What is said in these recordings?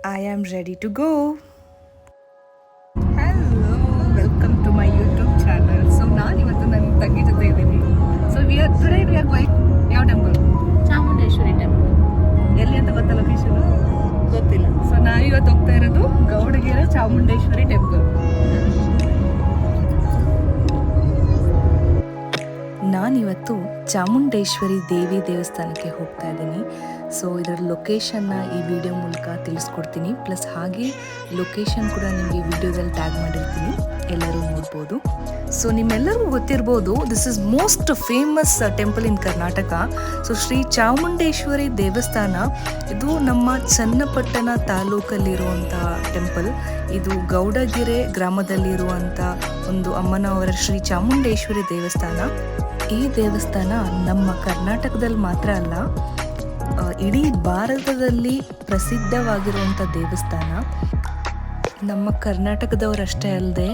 I am ready to go. Hello, welcome to my YouTube channel. So ನಾನು ಇವತ್ತು ನನ್ನ ತಂಗಿ ಜೊತೆ ಇದ್ದೀನಿ. So we are going ಯಾವ ಟೆಂಪಲ್? ಚಾಮುಂಡೇಶ್ವರಿ ಟೆಂಪಲ್. ಎಲ್ಲಿ ಅಂತ ಗೊತ್ತಾ ಲೊಕೇಶನ್? ಗೊತ್ತಿಲ್ಲ. ಸೊ ನಾವು ಇವತ್ತು ಹೋಗ್ತಾ ಇರೋದು ಗೌಡಗೆರೆ ಚಾಮುಂಡೇಶ್ವರಿ ಟೆಂಪಲ್. ನಾನಿವತ್ತು ಚಾಮುಂಡೇಶ್ವರಿ ದೇವಿ ದೇವಸ್ಥಾನಕ್ಕೆ ಹೋಗ್ತಾ ಇದ್ದೀನಿ. ಸೊ ಇದರ ಲೊಕೇಶನ್ನ ಈ ವಿಡಿಯೋ ಮೂಲಕ ತಿಳಿಸ್ಕೊಡ್ತೀನಿ. ಪ್ಲಸ್ ಹಾಗೆ ಲೊಕೇಶನ್ ಕೂಡ ನಿಮಗೆ ವಿಡಿಯೋದಲ್ಲಿ ಟ್ಯಾಗ್ ಮಾಡಿರ್ತೀನಿ, ಎಲ್ಲರೂ ನೋಡ್ಬೋದು. ಸೊ ನಿಮ್ಮೆಲ್ಲರಿಗೂ ಗೊತ್ತಿರ್ಬೋದು, this is most famous temple in Karnataka. So Shri Chamundeshwari ದೇವಸ್ಥಾನ ಇದು ನಮ್ಮ ಚನ್ನಪಟ್ಟಣ ತಾಲೂಕಲ್ಲಿರುವಂಥ ಟೆಂಪಲ್. ಇದು ಗೌಡಗೆರೆ ಗ್ರಾಮದಲ್ಲಿರುವಂಥ ಒಂದು ಅಮ್ಮನವರ ಶ್ರೀ ಚಾಮುಂಡೇಶ್ವರಿ ದೇವಸ್ಥಾನ. ಈ ದೇವಸ್ಥಾನ ನಮ್ಮ ಕರ್ನಾಟಕದಲ್ಲಿ ಮಾತ್ರ ಅಲ್ಲ, ಇಡೀ ಭಾರತದಲ್ಲಿ ಪ್ರಸಿದ್ಧವಾಗಿರುವಂಥ ದೇವಸ್ಥಾನ. ನಮ್ಮ ಕರ್ನಾಟಕದವರಷ್ಟೇ ಅಲ್ಲದೆ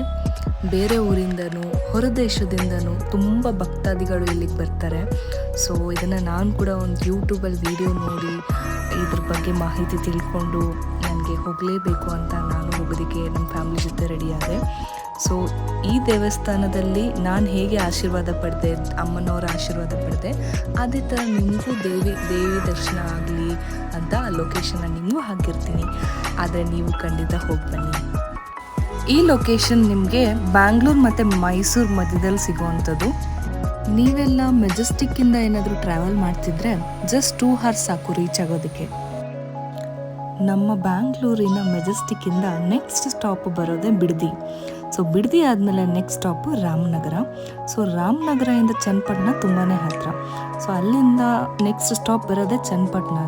ಬೇರೆ ಊರಿಂದನೂ ಹೊರದೇಶದಿಂದನೂ ತುಂಬ ಭಕ್ತಾದಿಗಳು ಇಲ್ಲಿಗೆ ಬರ್ತಾರೆ. ಸೊ ಇದನ್ನು ನಾನು ಕೂಡ ಒಂದು ಯೂಟ್ಯೂಬಲ್ಲಿ ವಿಡಿಯೋ ನೋಡಿ ಇದ್ರ ಬಗ್ಗೆ ಮಾಹಿತಿ ತಿಳ್ಕೊಂಡು ನನಗೆ ಹೋಗಲೇಬೇಕು ಅಂತ ನಾನು ಹೋಗೋದಕ್ಕೆ ನಮ್ಮ ಫ್ಯಾಮಿಲಿ ಜೊತೆ ರೆಡಿಯಾದೆ. ಸೊ ಈ ದೇವಸ್ಥಾನದಲ್ಲಿ ನಾನು ಹೇಗೆ ಆಶೀರ್ವಾದ ಪಡೆದೆ, ಅಮ್ಮನವರ ಆಶೀರ್ವಾದ ಪಡೆದೆ, ಅದೇ ಥರ ನಿಮಗೂ ದೇವಿ ದರ್ಶನ ಆಗಲಿ ಅಂತ ಲೊಕೇಶನ್ನ ನಿಮಗೂ ಹಾಕಿರ್ತೀನಿ. ಆದರೆ ನೀವು ಖಂಡಿತ ಹೋಗಿ ಬನ್ನಿ. ಈ ಲೊಕೇಶನ್ ನಿಮಗೆ ಬ್ಯಾಂಗ್ಳೂರು ಮತ್ತು ಮೈಸೂರು ಮಧ್ಯದಲ್ಲಿ ಸಿಗುವಂಥದ್ದು. ನೀವೆಲ್ಲ ಮೆಜೆಸ್ಟಿಕ್ಕಿಂದ ಏನಾದರೂ ಟ್ರಾವೆಲ್ ಮಾಡ್ತಿದ್ರೆ ಜಸ್ಟ್ 2 hours ಸಾಕು ರೀಚ್ ಆಗೋದಕ್ಕೆ. ನಮ್ಮ ಬ್ಯಾಂಗ್ಳೂರಿನ ಮೆಜೆಸ್ಟಿಕ್ಕಿಂದ ನೆಕ್ಸ್ಟ್ ಸ್ಟಾಪ್ ಬರೋದೇ ಬಿಡದಿ. ಸೊ ಬಿಡದಿ ಆದಮೇಲೆ ನೆಕ್ಸ್ಟ್ ಸ್ಟಾಪು ರಾಮನಗರ. ಸೊ ರಾಮನಗರದಿಂದ ಚನ್ನಪಟ್ಟಣ ತುಂಬಾ ಹತ್ತಿರ. ಸೊ ಅಲ್ಲಿಂದ ನೆಕ್ಸ್ಟ್ ಸ್ಟಾಪ್ ಬರೋದೇ ಚನ್ನಪಟ್ಟಣ.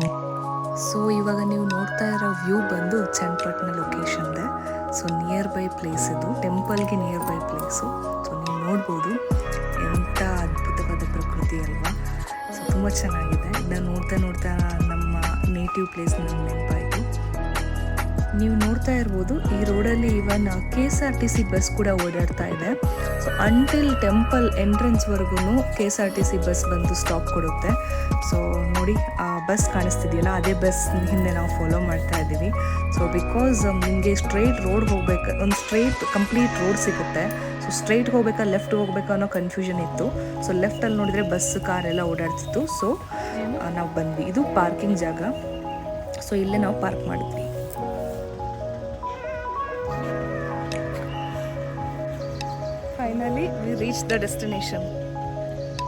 ಸೊ ಇವಾಗ ನೀವು ನೋಡ್ತಾ ಇರೋ ವ್ಯೂ ಬಂದು ಚನ್ನಪಟ್ಟಣ ಲೊಕೇಶನ್ದೆ. ಸೊ ನಿಯರ್ ಬೈ ಪ್ಲೇಸ್ ಇದು, ಟೆಂಪಲ್ಗೆ ನಿಯರ್ ಬೈ ಪ್ಲೇಸು. ಸೊ ನೀವು ನೋಡ್ಬೋದು ಎಂಥ ಅದ್ಭುತವಾದ ಪ್ರಕೃತಿ ಅಲ್ವಾ. ಸೊ ತುಂಬ ಚೆನ್ನಾಗಿದೆ. ಇದನ್ನು ನೋಡ್ತಾ ನಮ್ಮ ನೇಟಿವ್ ಪ್ಲೇಸ್ ನನಗೆ ನೆನಪಾಯಿತು. ನೀವು ನೋಡ್ತಾ ಇರ್ಬೋದು, ಈ ರೋಡಲ್ಲಿ ಇವನ್ KSRTC ಬಸ್ ಕೂಡ ಓಡಾಡ್ತಾ ಇದೆ. ಸೊ ಅಂಟಿಲ್ ಟೆಂಪಲ್ ಎಂಟ್ರೆನ್ಸ್ವರೆಗೂ KSRTC ಬಸ್ ಬಂದು ಸ್ಟಾಪ್ ಕೊಡುತ್ತೆ. ಸೊ ನೋಡಿ ಆ ಬಸ್ ಕಾಣಿಸ್ತಿದೆಯಲ್ಲ, ಅದೇ ಬಸ್ ಹಿಂದೆ ನಾವು ಫಾಲೋ ಮಾಡ್ತಾ ಇದ್ದೀವಿ. ಸೊ ಬಿಕಾಸ್ ನಿಮಗೆ ಸ್ಟ್ರೈಟ್ ರೋಡ್ ಹೋಗ್ಬೇಕು, ಒಂದು ಸ್ಟ್ರೈಟ್ ಕಂಪ್ಲೀಟ್ ರೋಡ್ ಸಿಗುತ್ತೆ. ಸೊ ಸ್ಟ್ರೈಟ್ ಹೋಗ್ಬೇಕಾ ಲೆಫ್ಟ್ ಹೋಗ್ಬೇಕಾ ಅನ್ನೋ ಕನ್ಫ್ಯೂಷನ್ ಇತ್ತು. ಸೊ ಲೆಫ್ಟಲ್ಲಿ ನೋಡಿದರೆ ಬಸ್ ಕಾರೆಲ್ಲ ಓಡಾಡ್ತಿತ್ತು. ಸೊ ನಾವು ಬಂದ್ವಿ. ಇದು ಪಾರ್ಕಿಂಗ್ ಜಾಗ. ಸೊ ಇಲ್ಲೇ ನಾವು ಪಾರ್ಕ್ ಮಾಡಿದ್ವಿ. Finally we reach the destination.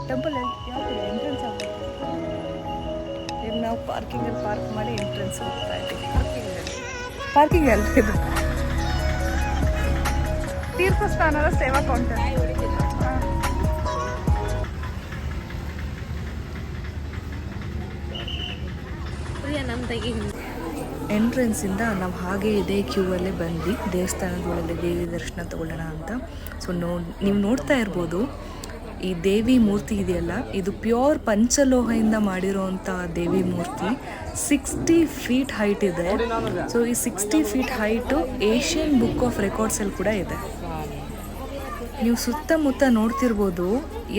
Temple ಯಾವ ಎಂಟ್ರೆನ್ಸ್ ಆಗಬೇಕು. ಈಗ ನಾವು ಪಾರ್ಕಿಂಗಲ್ಲಿ ಪಾರ್ಕ್ ಮಾಡಿ ಎಂಟ್ರೆನ್ಸ್ ಹೋಗ್ತಾ ಇದ್ದೀವಿ. ಪಾರ್ಕಿಂಗ್ ಅಲ್ಲ ಇದು, ತೀರ್ಥಸ್ಥಾನದ ಸೇವಾ ಕೌಂಟರ್. ಎಂಟ್ರೆನ್ಸಿಂದ ನಾವು ಹಾಗೆ ಇದೇ ಕ್ಯೂ ಅಲ್ಲೇ ಬಂದ್ವಿ ದೇವಸ್ಥಾನದೊಳಗೆ ದೇವಿ ದರ್ಶನ ತಗೊಳ್ಳೋಣ ಅಂತ. ಸೊ ನೀವು ನೋಡ್ತಾ ಇರ್ಬೋದು, ಈ ದೇವಿ ಮೂರ್ತಿ ಇದೆಯಲ್ಲ, ಇದು ಪ್ಯೂರ್ ಪಂಚಲೋಹದಿಂದ ಮಾಡಿರೋವಂಥ ದೇವಿ ಮೂರ್ತಿ. 60 feet ಹೈಟ್ ಇದೆ. ಸೊ ಈ 60 feet height Asian book of ರೆಕಾರ್ಡ್ಸಲ್ಲಿ ಕೂಡ ಇದೆ. ನೀವು ಸುತ್ತಮುತ್ತ ನೋಡ್ತಿರ್ಬೋದು,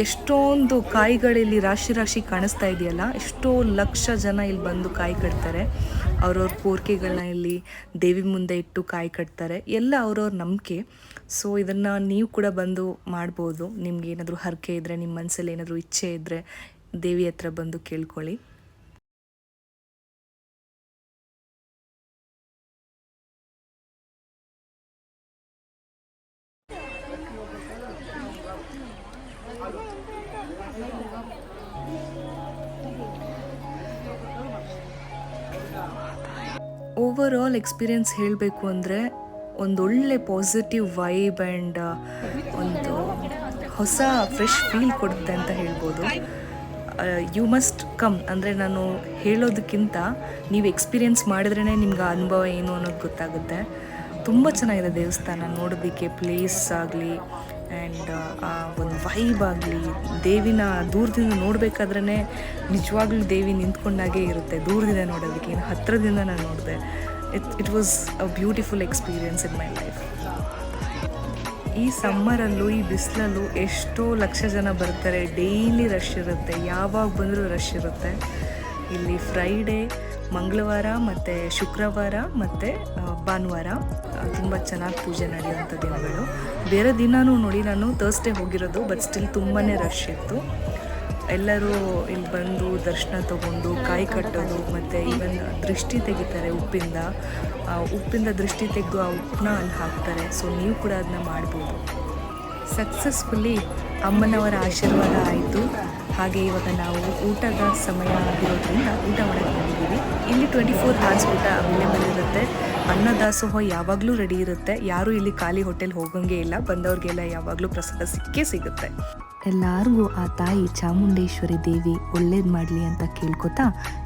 ಎಷ್ಟೊಂದು ಕಾಯಿಗಳಿಲ್ಲಿ ರಾಶಿ ಕಾಣಿಸ್ತಾ ಇದೆಯಲ್ಲ. ಎಷ್ಟೋ ಲಕ್ಷ ಜನ ಇಲ್ಲಿ ಬಂದು ಕಾಯಿ ಕಟ್ತಾರೆ. ಅವ್ರವ್ರ ಕೋರಿಕೆಗಳನ್ನ ಇಲ್ಲಿ ದೇವಿ ಮುಂದೆ ಇಟ್ಟು ಕಾಯಿ ಕಟ್ತಾರೆ. ಎಲ್ಲ ಅವ್ರವ್ರ ನಂಬಿಕೆ. ಸೊ ಇದನ್ನು ನೀವು ಕೂಡ ಬಂದು ಮಾಡ್ಬೋದು. ನಿಮ್ಗೆ ಏನಾದರೂ ಹರಕೆ ಇದ್ದರೆ, ನಿಮ್ಮ ಮನಸ್ಸಲ್ಲಿ ಏನಾದರೂ ಇಚ್ಛೆ ಇದ್ದರೆ ದೇವಿ ಹತ್ರ ಬಂದು ಕೇಳ್ಕೊಳ್ಳಿ. ಓವರ್ ಆಲ್ ಎಕ್ಸ್ಪೀರಿಯನ್ಸ್ ಹೇಳಬೇಕು ಅಂದರೆ ಒಂದೊಳ್ಳೆ ಪಾಸಿಟಿವ್ ವೈಬ್ ಆ್ಯಂಡ್ ಒಂದು ಹೊಸ ಫ್ರೆಶ್ ಫೀಲ್ ಕೊಡುತ್ತೆ ಅಂತ ಹೇಳ್ಬೋದು. You must come. ಅಂದರೆ ನಾನು ಹೇಳೋದಕ್ಕಿಂತ ನೀವು ಎಕ್ಸ್ಪೀರಿಯನ್ಸ್ ಮಾಡಿದ್ರೇ ನಿಮ್ಗೆ ಆ ಅನುಭವ ಏನು ಅನ್ನೋದು ಗೊತ್ತಾಗುತ್ತೆ. ತುಂಬ ಚೆನ್ನಾಗಿದೆ ದೇವಸ್ಥಾನ ನೋಡೋದಕ್ಕೆ. ಪ್ಲೇಸ್ ಆಗಲಿ ಆ್ಯಂಡ್ ಒಂದು ವೈಬ್ ಆಗಲಿ, ದೇವಿನ ದೂರದಿಂದ ನೋಡಬೇಕಾದ್ರೇ ನಿಜವಾಗ್ಲೂ ದೇವಿ ನಿಂತ್ಕೊಂಡಾಗೆ ಇರುತ್ತೆ ದೂರದಿಂದ ನೋಡೋದಕ್ಕೆ. ಇನ್ನು ಹತ್ತಿರದಿಂದ ನಾನು ನೋಡಿದೆ. It was a beautiful experience in my life. ಈ ಸಮ್ಮರಲ್ಲೂ ಈ ಬಿಸಿಲಲ್ಲೂ ಎಷ್ಟೋ ಲಕ್ಷ ಜನ ಬರ್ತಾರೆ. ಡೈಲಿ ರಶ್ ಇರುತ್ತೆ, ಯಾವಾಗ ಬಂದರೂ ರಶ್ ಇರುತ್ತೆ. ಇಲ್ಲಿ ಫ್ರೈಡೇ ಮಂಗಳವಾರ ಮತ್ತು ಶುಕ್ರವಾರ ಮತ್ತು ಭಾನುವಾರ ತುಂಬ ಚೆನ್ನಾಗಿ ಪೂಜೆ ನಡೆಯುವಂಥ ದಿನಗಳು. ಬೇರೆ ದಿನವೂ ನೋಡಿ ನಾನು ಥರ್ಸ್ಡೇ ಹೋಗಿರೋದು, ಬಟ್ ಸ್ಟಿಲ್ ತುಂಬಾ ರಶ್ ಇತ್ತು. ಎಲ್ಲರೂ ಇಲ್ಲಿ ಬಂದು ದರ್ಶನ ತಗೊಂಡು ಕಾಯಿ ಕಟ್ಟೋದು ಮತ್ತು ಈವನ್ ದೃಷ್ಟಿ ತೆಗಿತಾರೆ ಉಪ್ಪಿಂದ ದೃಷ್ಟಿ ತೆಗೆದು ಆ ಉಪ್ಪನ್ನ ಅಲ್ಲಿ ಹಾಕ್ತಾರೆ. ಸೊ ನೀವು ಕೂಡ ಅದನ್ನ ಮಾಡ್ಬೋದು. ಸಕ್ಸಸ್ಫುಲ್ಲಿ ಅಮ್ಮನವರ ಆಶೀರ್ವಾದ ಆಯಿತು. ಹಾಗೆ ಇವಾಗ ನಾವು ಊಟದ ಸಮಯ ಆಗಿರೋದ್ರಿಂದ ಊಟ ಮಾಡೋಕ್ಕೆ ಬಂದಿದ್ದೀವಿ. ಇಲ್ಲಿ 24 hours ಊಟ ಅವೈಲೇಬಲ್ ಇರುತ್ತೆ. ಅನ್ನದಾಸೋಹ ಯಾವಾಗಲೂ ರೆಡಿ ಇರುತ್ತೆ. ಯಾರೂ ಇಲ್ಲಿ ಖಾಲಿ ಹೋಟೆಲ್ ಹೋಗೋಂಗೆ ಇಲ್ಲ. ಬಂದವ್ರಿಗೆಲ್ಲ ಯಾವಾಗಲೂ ಪ್ರಸಾದ ಸಿಗುತ್ತೆ. ಎಲ್ಲರಿಗೂ ಆ ತಾಯಿ ಚಾಮುಂಡೇಶ್ವರಿ ದೇವಿ ಒಳ್ಳೇದು ಮಾಡಲಿ ಅಂತ ಕೇಳ್ಕೊತಾ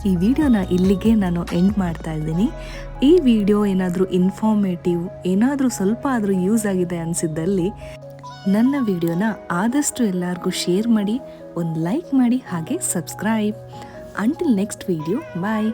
ಈ ವಿಡಿಯೋನ ಇಲ್ಲಿಗೆ ನಾನು ಎಂಡ್ ಮಾಡ್ತಾ ಇದ್ದೀನಿ. ಈ ವಿಡಿಯೋ ಏನಾದರೂ ಇನ್ಫಾರ್ಮೇಟಿವ್, ಏನಾದರೂ ಸ್ವಲ್ಪ ಆದರೂ ಯೂಸ್ ಆಗಿದೆ ಅನಿಸಿದ್ದಲ್ಲಿ ನನ್ನ ವಿಡಿಯೋನ ಆದಷ್ಟು ಎಲ್ಲರಿಗೂ ಶೇರ್ ಮಾಡಿ, ಒಂದು ಲೈಕ್ ಮಾಡಿ, ಹಾಗೆ ಸಬ್ಸ್ಕ್ರೈಬ್. ಅಂಟಿಲ್ ನೆಕ್ಸ್ಟ್ ವಿಡಿಯೋ, ಬಾಯ್.